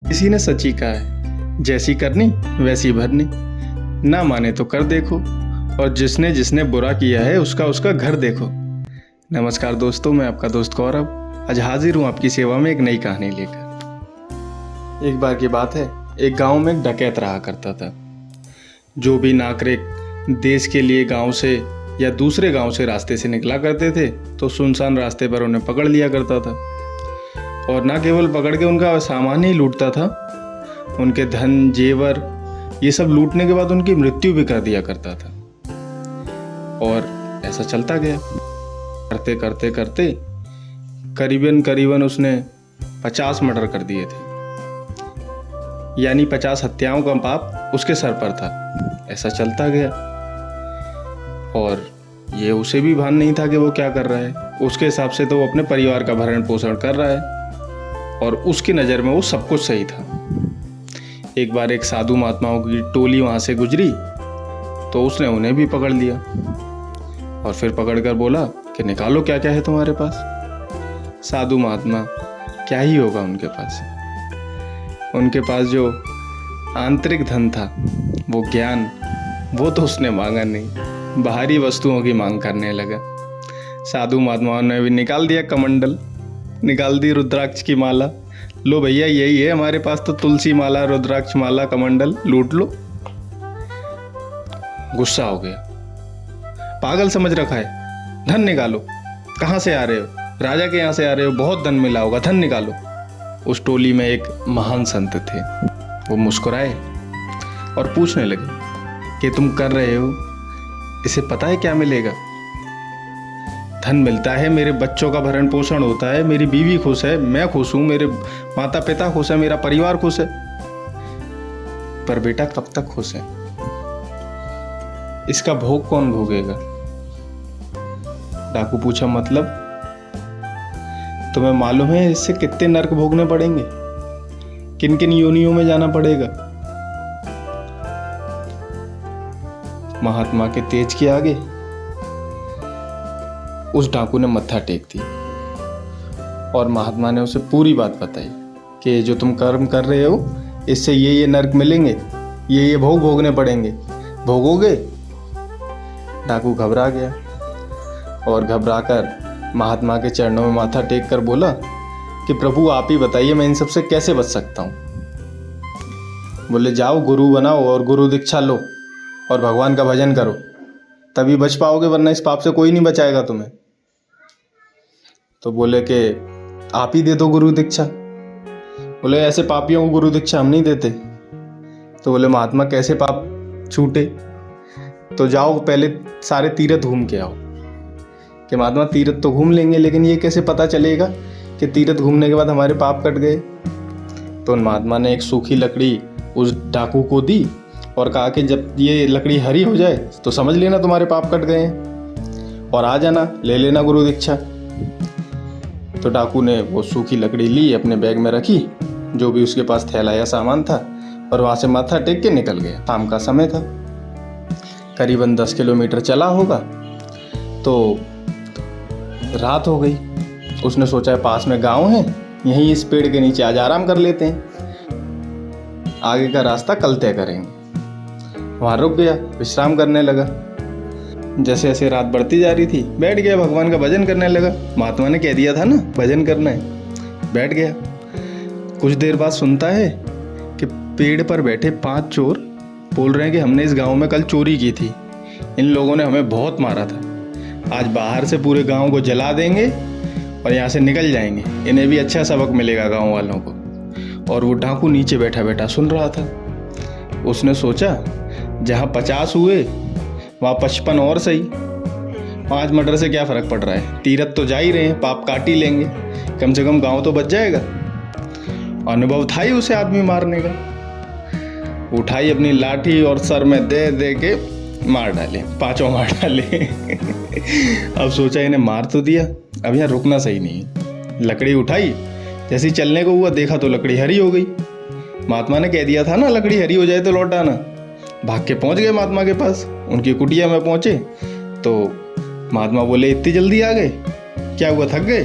किसी ने सच्ची कहा है, जैसी करनी वैसी भरनी। ना माने तो कर देखो, और जिसने जिसने बुरा किया है उसका उसका घर देखो। नमस्कार दोस्तों, मैं आपका दोस्त गौरव आज हाजिर हूँ आपकी सेवा में एक नई कहानी लेकर। एक बार की बात है, एक गांव में एक डकैत रहा करता था। जो भी नागरिक देश के लिए गांव से या दूसरे गांव से रास्ते से निकला करते थे तो सुनसान रास्ते पर उन्हें पकड़ लिया करता था। और ना केवल पकड़ के उनका सामान ही लूटता था, उनके धन जेवर ये सब लूटने के बाद उनकी मृत्यु भी कर दिया करता था। और ऐसा चलता गया, करते करते करते करीबन उसने 50 मर्डर कर दिए थे, यानी 50 हत्याओं का पाप उसके सर पर था। ऐसा चलता गया और ये उसे भी भान नहीं था कि वो क्या कर रहा है। उसके हिसाब से तो वो अपने परिवार का भरण पोषण कर रहा है और उसकी नज़र में वो सब कुछ सही था। एक बार एक साधु महात्माओं की टोली वहाँ से गुजरी तो उसने उन्हें भी पकड़ लिया और फिर पकड़कर बोला कि निकालो क्या क्या है तुम्हारे पास। साधु महात्मा क्या ही होगा उनके पास। उनके पास जो आंतरिक धन था, वो ज्ञान, वो तो उसने मांगा नहीं, बाहरी वस्तुओं की मांग करने लगा। साधु महात्माओं ने भी निकाल दिया कमंडल, निकाल दी रुद्राक्ष की माला। लो भैया यही है हमारे पास तो, तुलसी माला, रुद्राक्ष माला, कमंडल, लूट लो। गुस्सा हो गया, पागल समझ रखा है, धन निकालो। कहाँ से आ रहे हो? राजा के यहाँ से आ रहे हो, बहुत धन मिला होगा, धन निकालो। उस टोली में एक महान संत थे। वो मुस्कुराए और पूछने लगे कि तुम कर रहे हो, इसे पता है क्या मिलेगा? धन मिलता है, मेरे बच्चों का भरण पोषण होता है, मेरी बीवी खुश है, मैं खुश हूं, मेरे माता पिता खुश है, मेरा परिवार खुश है। पर बेटा कब तक खुश है? इसका भोग कौन भोगेगा? डाकू पूछा, मतलब तुम्हें मालूम है इससे कितने नरक भोगने पड़ेंगे, किन किन योनियों में जाना पड़ेगा? महात्मा के तेज के आगे उस डाकू ने मत्था टेक दिया और महात्मा ने उसे पूरी बात बताई कि जो तुम कर्म कर रहे हो इससे ये नरक मिलेंगे, ये भोग भोगने पड़ेंगे, भोगोगे? डाकू घबरा गया और घबराकर महात्मा के चरणों में माथा टेक कर बोला कि प्रभु आप ही बताइए मैं इन सब से कैसे बच सकता हूँ। बोले जाओ गुरु बनाओ और गुरु दीक्षा लो और भगवान का भजन करो, तभी बच पाओगे, वरना इस पाप से कोई नहीं बचाएगा तुम्हें। तो बोले कि आप ही दे दो गुरु दीक्षा। बोले ऐसे पापियों को गुरु दीक्षा हम नहीं देते। तो बोले महात्मा कैसे पाप छूटे? तो जाओ पहले सारे तीर्थ घूम के आओ। कि महात्मा तीर्थ तो घूम लेंगे, लेकिन ये कैसे पता चलेगा कि तीर्थ घूमने के बाद हमारे पाप कट गए? तो महात्मा ने एक सूखी लकड़ी उस डाकू को दी और कहा कि जब ये लकड़ी हरी हो जाए तो समझ लेना तुम्हारे पाप कट गए हैं और आ जाना, ले लेना गुरु दीक्षा। तो डाकू ने वो सूखी लकड़ी ली, अपने बैग में रखी, जो भी उसके पास थैला या सामान था, और वहाँ से माथा टेक के निकल गया। शाम का समय था, करीबन 10 किलोमीटर चला होगा तो रात हो गई। उसने सोचा पास में गांव है, यहीं इस पेड़ के नीचे आज आराम कर लेते हैं, आगे का रास्ता कल तय करेंगे। वहाँ रुक गया, विश्राम करने लगा। जैसे जैसे रात बढ़ती जा रही थी, बैठ गया, भगवान का भजन करने लगा। महात्मा ने कह दिया था ना भजन करना है, बैठ गया। कुछ देर बाद सुनता है कि पेड़ पर बैठे 5 चोर बोल रहे हैं कि हमने इस गांव में कल चोरी की थी, इन लोगों ने हमें बहुत मारा था, आज बाहर से पूरे गांव को जला देंगे और यहाँ से निकल जाएंगे, इन्हें भी अच्छा सबक मिलेगा गांव वालों को। और वो डाकू नीचे बैठा बैठा सुन रहा था। उसने सोचा जहाँ 50 हुए वहाँ 55 और सही, 5 मर्डर से क्या फ़र्क पड़ रहा है, तीरथ तो जा ही रहे हैं, पाप काट ही लेंगे, कम से कम गांव तो बच जाएगा। अनुभव था ही उसे आदमी मारने का। उठाई अपनी लाठी और सर में दे दे के मार डाले, 5 मार डाले। अब सोचा इन्हें मार तो दिया, अब यहाँ रुकना सही नहीं है। लकड़ी उठाई, जैसे ही चलने को हुआ देखा तो लकड़ी हरी हो गई। महात्मा ने कह दिया था ना लकड़ी हरी हो जाए तो लौट आना। भाग के पहुंच गए महात्मा के पास, उनकी कुटिया में पहुंचे तो महात्मा बोले इतनी जल्दी आ गए, क्या हुआ थक गए?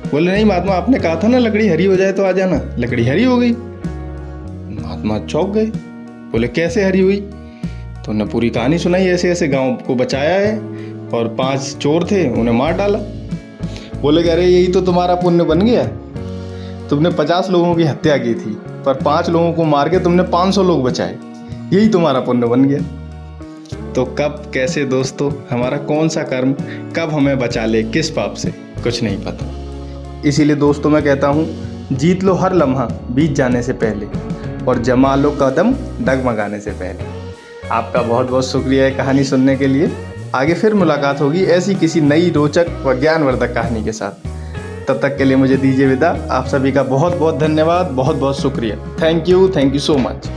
बोले नहीं महात्मा आपने कहा था ना लकड़ी हरी हो जाए तो आ जाना, लकड़ी हरी हो गई। महात्मा चौंक गए, बोले कैसे हरी हुई? तो उन्हें पूरी कहानी सुनाई, ऐसे ऐसे गांव को बचाया है और 5 चोर थे, उन्हें मार डाला। बोले कि अरे यही तो तुम्हारा पुण्य बन गया, तुमने 50 लोगों की हत्या की थी पर 5 लोगों को मार के तुमने 500 लोग बचाए, यही तुम्हारा पुण्य बन गया। तो कब कैसे दोस्तों हमारा कौन सा कर्म कब हमें बचा ले किस पाप से, कुछ नहीं पता। इसीलिए दोस्तों मैं कहता हूँ, जीत लो हर लम्हा बीत जाने से पहले और जमा लो कदम डगमगाने से पहले। आपका बहुत बहुत शुक्रिया है कहानी सुनने के लिए। आगे फिर मुलाकात होगी ऐसी किसी नई रोचक व ज्ञानवर्धक कहानी के साथ। तब तक के लिए मुझे दीजिए विदा। आप सभी का बहुत बहुत धन्यवाद, बहुत बहुत शुक्रिया। Thank you so much.